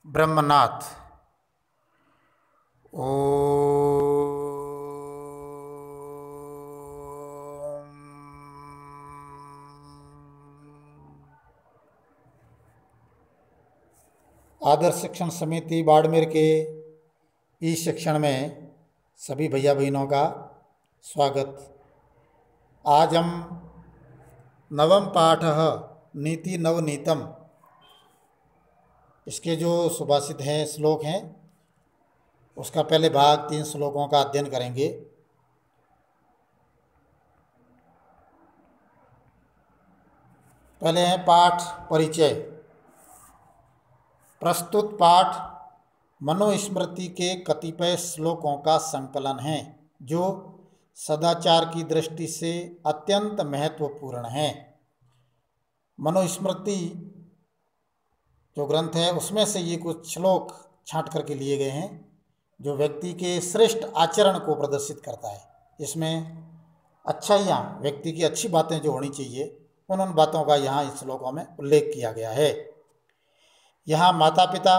ब्रह्मनाथ। ओ आदर्श शिक्षण समिति बाड़मेर के ई शिक्षण में सभी भैया बहनों का स्वागत। आज हम नवम पाठ नीति नवनीतम, इसके जो सुभाषित हैं, श्लोक हैं, उसका पहले भाग 3 श्लोकों का अध्ययन करेंगे। पहले है पाठ परिचय। प्रस्तुत पाठ मनुस्मृति के कतिपय श्लोकों का संकलन है जो सदाचार की दृष्टि से अत्यंत महत्वपूर्ण हैं। मनुस्मृति जो ग्रंथ है उसमें से ये कुछ श्लोक छांट करके लिए गए हैं जो व्यक्ति के श्रेष्ठ आचरण को प्रदर्शित करता है। इसमें अच्छाइयाँ, व्यक्ति की अच्छी बातें जो होनी चाहिए, उन बातों का यहाँ इस श्लोकों में उल्लेख किया गया है। यहाँ माता पिता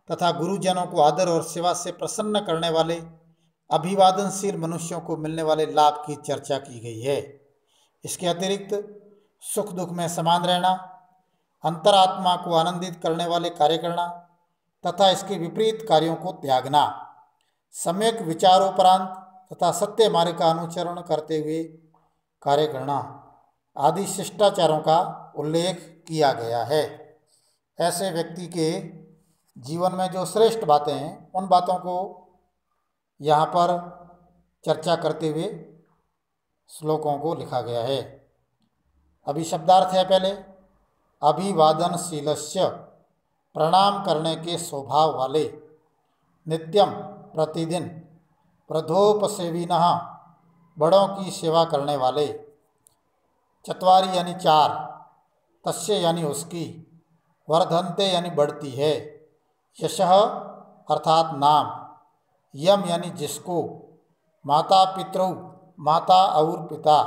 तथा गुरुजनों को आदर और सेवा से प्रसन्न करने वाले अभिवादनशील मनुष्यों को मिलने वाले लाभ की चर्चा की गई है। इसके अतिरिक्त सुख दुख में समान रहना, अंतरात्मा को आनंदित करने वाले कार्य करना तथा इसके विपरीत कार्यों को त्यागना, सम्यक विचारोपरांत तथा सत्य मार्ग का अनुसरण करते हुए कार्य करना आदि शिष्टाचारों का उल्लेख किया गया है। ऐसे व्यक्ति के जीवन में जो श्रेष्ठ बातें हैं, उन बातों को यहाँ पर चर्चा करते हुए श्लोकों को लिखा गया है। अभी शब्दार्थ है। पहले अभिवादनशीलस्य, प्रणाम करने के स्वभाव वाले, नित्यम प्रतिदिन, प्रधोपसेविनः, बड़ों की सेवा करने वाले, चत्वारि यानी 4, तस्य यानी उसकी, वर्धन्ते यानी बढ़ती है, यशः अर्थात नाम, यम यानी जिसको, माता पितरौ माता और पिता,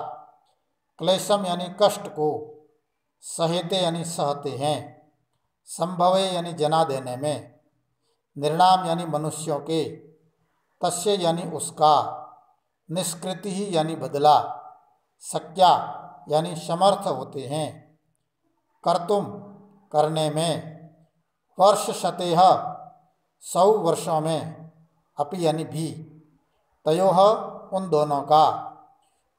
क्लेशम यानी कष्ट को, सहेते यानी सहते हैं, संभवे यानी जना देने में, निर्णाम यानी मनुष्यों के, तस्य यानी उसका, निष्कृति ही यानी बदला, शक्या यानी समर्थ होते हैं, कर्तुम करने में, वर्ष शतेह 100 वर्षों में, अपि यानी भी, तयोह उन दोनों का,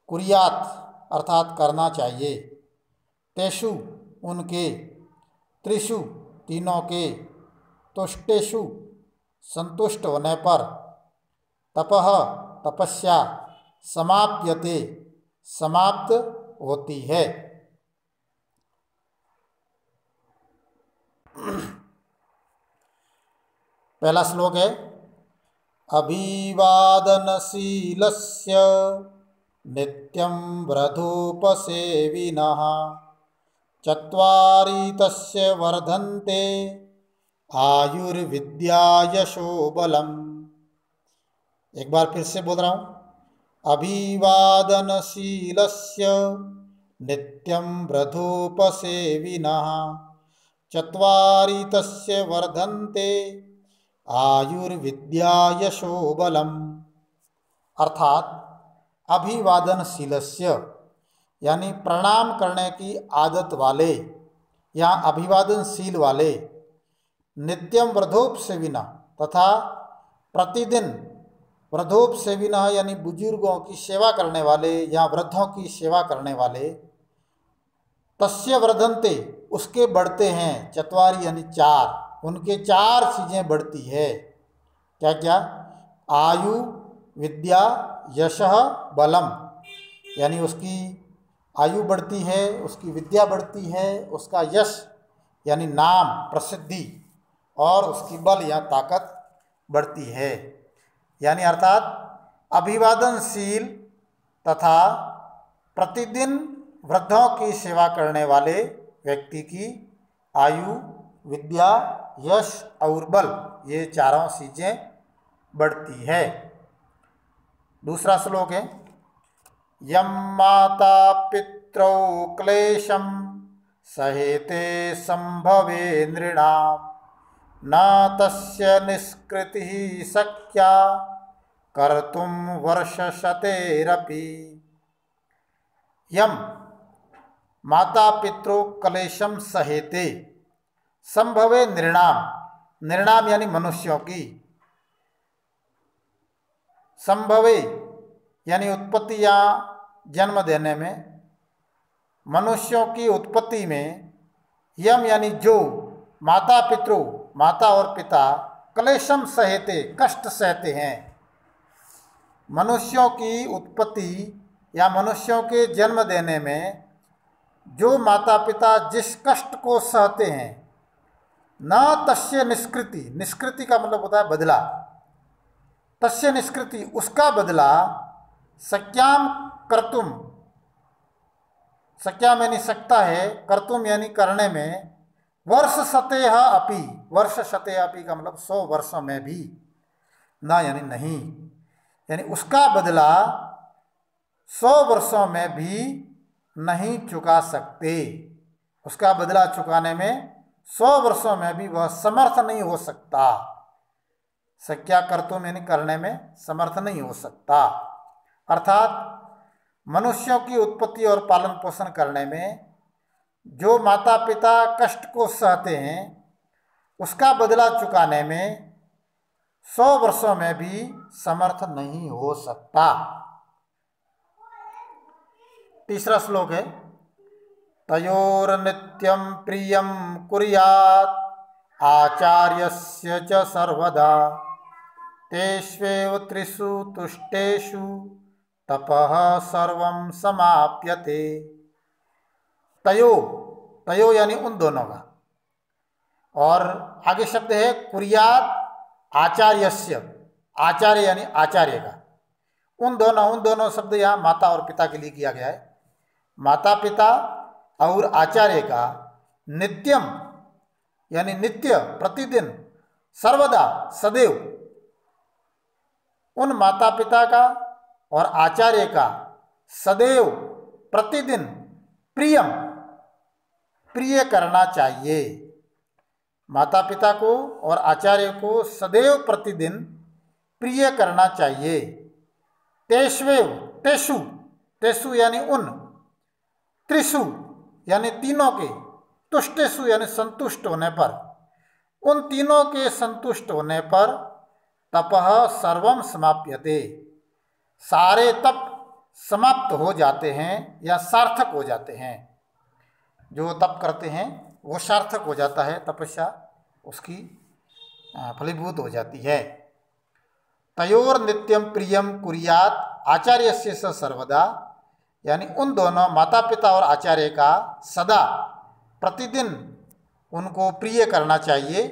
कुर्यात अर्थात करना चाहिए, तेषु उनके, त्रिषु तीनों के, तुष्टेषु संतुष्ट होने पर, तपः तपस्या, समाप्यते समाप्त होती है। पहला श्लोक है अभिवादनशीलस्य नित्यं व्रधोपसेविनः चत्वारि तस्य वर्धन्ते आयुर्विद्या यशो बलम्। एक बार फिर से बोल रहा हूँ। अभिवादनशीलस्य नित्यं व्रधोपसेविनः चत्वारि तस्य वर्धन्ते आयुर्विद्या यशो बलम्। अर्थात अभिवादनशीलस्य यानी प्रणाम करने की आदत वाले या अभिवादनशील वाले, नित्यम व्रधोपसेविना तथा प्रतिदिन, व्रधोपसेविना यानी बुजुर्गों की सेवा करने वाले या वृद्धों की सेवा करने वाले, तस्य वर्धन्ते उसके बढ़ते हैं, चत्वारि यानी 4, उनके 4 चीज़ें बढ़ती है। क्या क्या? आयु, विद्या, यशः, बलम, यानी उसकी आयु बढ़ती है, उसकी विद्या बढ़ती है, उसका यश यानी नाम, प्रसिद्धि, और उसकी बल या ताकत बढ़ती है। यानी अर्थात अभिवादनशील तथा प्रतिदिन वृद्धों की सेवा करने वाले व्यक्ति की आयु, विद्या, यश और बल, ये 4 चीज़ें बढ़ती है। दूसरा श्लोक है यम माता पितरौ क्लेशम सहेते संभवे नृणाम न तस्य निष्कृतिः शक्या कर्तुं वर्षशतेरपि। यम माता पितरो क्लेशम सहेते संभवे नृणाम, नृणाम यानी मनुष्यों की, संभवे यानी उत्पत्ति या जन्म देने में, मनुष्यों की उत्पत्ति में, यम यानी जो, माता पितरो माता और पिता, क्लेशम सहेते कष्ट सहते हैं। मनुष्यों की उत्पत्ति या मनुष्यों के जन्म देने में जो माता पिता जिस कष्ट को सहते हैं, न तस्य निष्कृति, निष्कृति का मतलब होता है बदला, तस्य निष्कृति उसका बदला, शक्याम कर्तुम, शक्याम यानी सकता है, कर्तुम यानी करने में, वर्ष शतेह अपि, वर्ष शतेह अपि का मतलब 100 वर्षों में भी, ना यानी नहीं, यानी उसका बदला 100 वर्षों में भी नहीं चुका सकते, उसका बदला चुकाने में 100 वर्षों में भी वह समर्थ नहीं हो सकता। शक्या कर्तुम यानी करने में समर्थ नहीं हो सकता, अर्थात मनुष्यों की उत्पत्ति और पालन पोषण करने में जो माता पिता कष्ट को सहते हैं, उसका बदला चुकाने में 100 वर्षों में भी समर्थ नहीं हो सकता। तीसरा श्लोक है, तयोर्नित्यं प्रियं कुर्यात् आचार्यस्य च सर्वदा तेष्वेव त्रिषु तुष्टेषु तपः सर्वं समाप्यते। तयो, तयो यानी उन दोनों का, और आगे शब्द है कुर्यात् आचार्यस्य, आचार्य यानी आचार्य का, उन दोनों शब्द यहाँ माता और पिता के लिए किया गया है। माता पिता और आचार्य का नित्यम यानी नित्य, प्रतिदिन, सर्वदा सदैव, उन माता पिता का और आचार्य का सदैव प्रतिदिन प्रियम, प्रिय करना चाहिए। माता पिता को और आचार्य को सदैव प्रतिदिन प्रिय करना चाहिए। तेष्वेव, तेषु, तेषु यानी उन, त्रिषु यानी तीनों के, तुष्टेषु यानी संतुष्ट होने पर, उन तीनों के संतुष्ट होने पर तपः सर्वम समाप्यते, सारे तप समाप्त हो जाते हैं या सार्थक हो जाते हैं। जो तप करते हैं वो सार्थक हो जाता है, तपस्या उसकी फलीभूत हो जाती है। तयोर नित्यम प्रियम कुर्यात् आचार्यस्य स सर्वदा, यानी उन दोनों माता पिता और आचार्य का सदा प्रतिदिन उनको प्रिय करना चाहिए।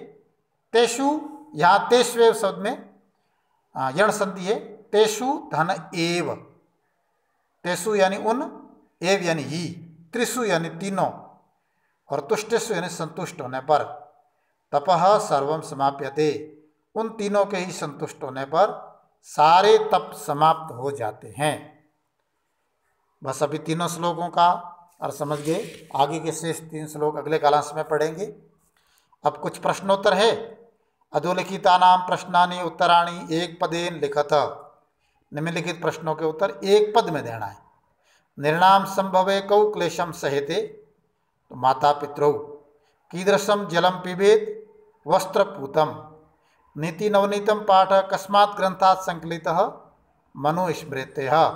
तेषु, यहाँ तेष्वेव शब्द में यण संधि है, तेषु धन एव, तेषु यानी उन, एव यानी ही, त्रिषु यानी तीनों, और तुष्टेषु यानी संतुष्ट होने पर, तपः सर्वम समाप्यते, उन तीनों के ही संतुष्ट होने पर सारे तप समाप्त हो जाते हैं। बस अभी तीनों श्लोकों का अर्थ समझ गए। आगे के शेष 3 श्लोक अगले कालांश में पढ़ेंगे। अब कुछ प्रश्नोत्तर है। अधोलिखितानां प्रश्नानि उत्तराणि एक पदेन लिखत, निम्नलिखित प्रश्नों के उत्तर एक पद में देना है। निर्णाम संभवे कौ क्लेशम सहेते, तो माता पितरौ, कीदृशम जलम पिबेत वस्त्रपूतम, नीति नवनीतम पाठ कस्मात् ग्रंथात् संकलितः मनुस्मृतयः,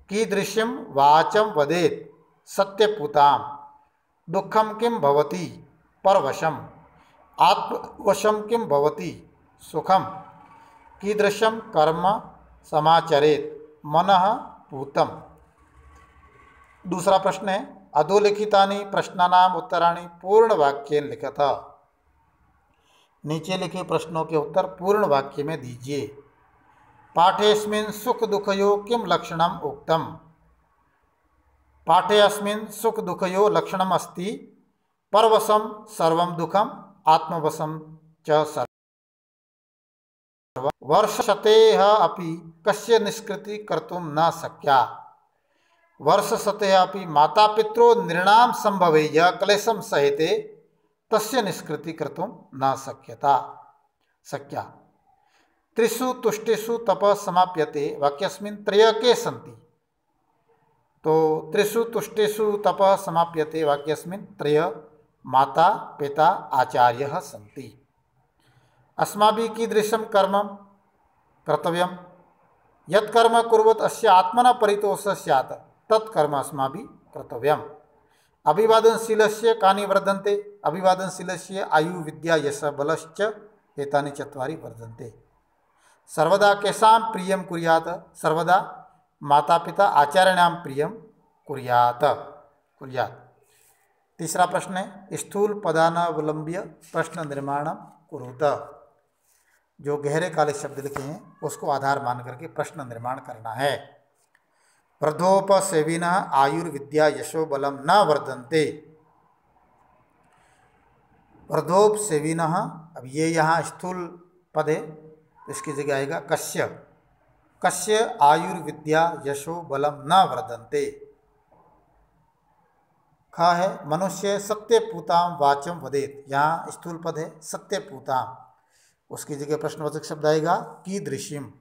कीदृश्यम वाचं वदेत सत्यपूताम, दुःखम किम भवति परवशम, आत्मवशम किम भवति सुखम, कीदृशम कर्म समाचरेत मनः पूतम। दूसरा प्रश्न है, अधोलिखितानि प्रश्नानाम उत्तराणि पूर्ण वाक्येन लिखत, नीचे लिखे प्रश्नों के उत्तर पूर्ण वाक्य में दीजिए। पाठेस्मिन् सुख दुखयो किम लक्षणम उक्तम, पाठेस्मिन् सुख दुखयो लक्षणम अस्ति परवशम सर्वम दुखम आत्मवशम च सर्वम, वर्षशतेः अपि कस्य निष्कृति कर्तुम न शक्या, वर्षशतेः अपि माता पित्रो नृणाम संभवे यः क्लेशम सहेते तस्य निष्कृति कर्तुं न शक्या। त्रिषु तुष्टिषु तपः समाप्यते वाक्यस्मिन् त्रयके सन्ति। तो त्रिषु तुष्टिषु तपः समाप्यते वाक्यस्मिन् त्रय माता पिता आचार्यः सन्ति। अस्माभिः कीदृशं कर्म कर्तव्यं? यत् कर्म कुर्वत् अस्य आत्मनः परितोषः स्यात् तत् कर्म अस्माभिः कर्तव्यम्। अभिवादनशीलस्य कानि वर्धन्ते? अभिवादनशीलस्य आयु विद्या यश बलश्च एतानि चत्वारि वर्धन्ते। सर्वदा केषां प्रियं कुर्यात्? सर्वदा माता पिता आचार्याणां प्रियं कुर्यात्। तीसरा प्रश्न है स्थूल पदानावलंब्य प्रश्न निर्माण कुरुत। जो गहरे काले शब्द लिखे हैं उसको आधार मान करके प्रश्न निर्माण करना है। वृद्धोपसेविनः आयुर्विद्या यशो बलम न वर्धन्ते। वृद्धोपसेविनः, अब ये यहाँ स्थूल पद है, इसकी जगह आएगा कस्य आयुर्विद्या यशो बलम न वर्धन्ते। ख है मनुष्य सत्यपूताम वाचम वदेत। यहाँ स्थूल पद है सत्यपूताम, उसकी जगह प्रश्नवाचक शब्द आएगा कीदृशीम।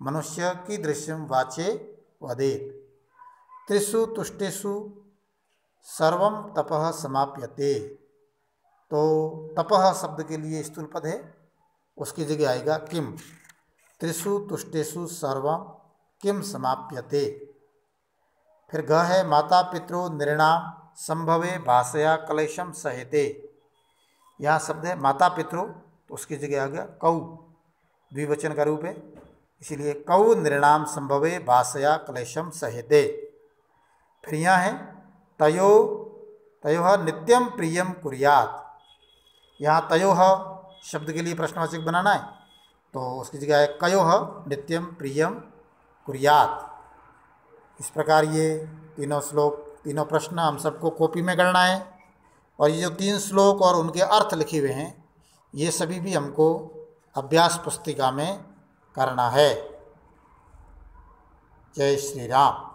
मनुष्य कीदृशीम वाचे वदेत। त्रिषु तुष्टिषु सर्वम तपः समाप्यते। तो तपः शब्द के लिए स्थूल पद है, उसकी जगह आएगा किम। त्रिषु तुष्टिषु सर्वम किम समाप्यते। फिर ग है माता पितरो नृणाम संभवे भाषया क्लेशम सहेते। यहाँ शब्द है माता पितरो, तो उसकी जगह आ गया कौ, द्विवचन का रूप है, इसीलिए कौ नृणाम संभवे भाषया क्लेशम सहेते। फिर यहाँ है तयोः नित्यम प्रियम कुर्यात्। यहाँ तयोः शब्द के लिए प्रश्नवाचक बनाना है, तो उसकी जगह है कयोः नित्यम प्रियम कुर्यात्। इस प्रकार ये तीनों श्लोक, तीनों प्रश्न हम सबको कॉपी में करना है। और ये जो 3 श्लोक और उनके अर्थ लिखे हुए हैं, ये सभी भी हमको अभ्यास पुस्तिका में करना है। जय श्री राम।